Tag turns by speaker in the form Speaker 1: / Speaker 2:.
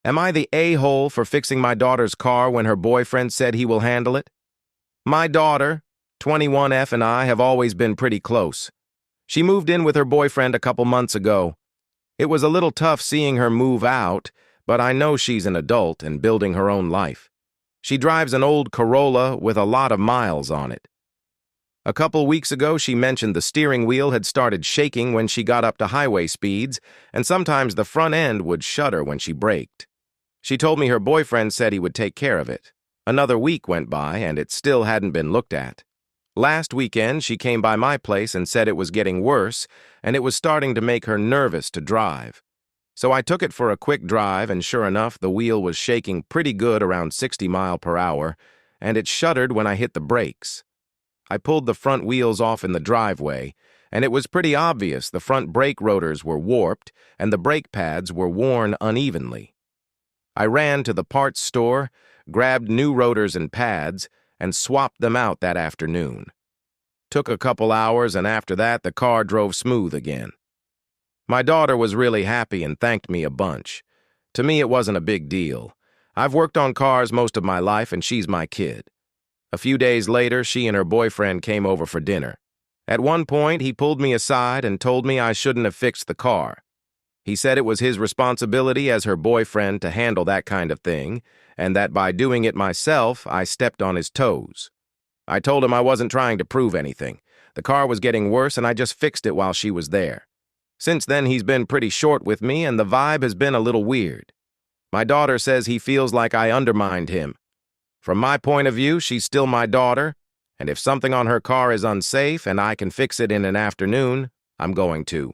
Speaker 1: Am I the a-hole for fixing my daughter's car when her boyfriend said he will handle it? My daughter, 21F, and I have always been pretty close. She moved in with her boyfriend a couple months ago. It was a little tough seeing her move out, but I know she's an adult and building her own life. She drives an old Corolla with a lot of miles on it. A couple weeks ago, she mentioned the steering wheel had started shaking when she got up to highway speeds, and sometimes the front end would shudder when she braked. She told me her boyfriend said he would take care of it. Another week went by, and it still hadn't been looked at. Last weekend, she came by my place and said it was getting worse, and it was starting to make her nervous to drive. So I took it for a quick drive, and sure enough, the wheel was shaking pretty good around 60 miles per hour, and it shuddered when I hit the brakes. I pulled the front wheels off in the driveway, and it was pretty obvious the front brake rotors were warped and the brake pads were worn unevenly. I ran to the parts store, grabbed new rotors and pads, and swapped them out that afternoon. Took a couple hours, and after that, the car drove smooth again. My daughter was really happy and thanked me a bunch. To me, it wasn't a big deal. I've worked on cars most of my life, and she's my kid. A few days later, she and her boyfriend came over for dinner. At one point, he pulled me aside and told me I shouldn't have fixed the car. He said it was his responsibility as her boyfriend to handle that kind of thing, and that by doing it myself, I stepped on his toes. I told him I wasn't trying to prove anything. The car was getting worse, and I just fixed it while she was there. Since then, he's been pretty short with me, and the vibe has been a little weird. My daughter says he feels like I undermined him. From my point of view, she's still my daughter, and if something on her car is unsafe and I can fix it in an afternoon, I'm going to.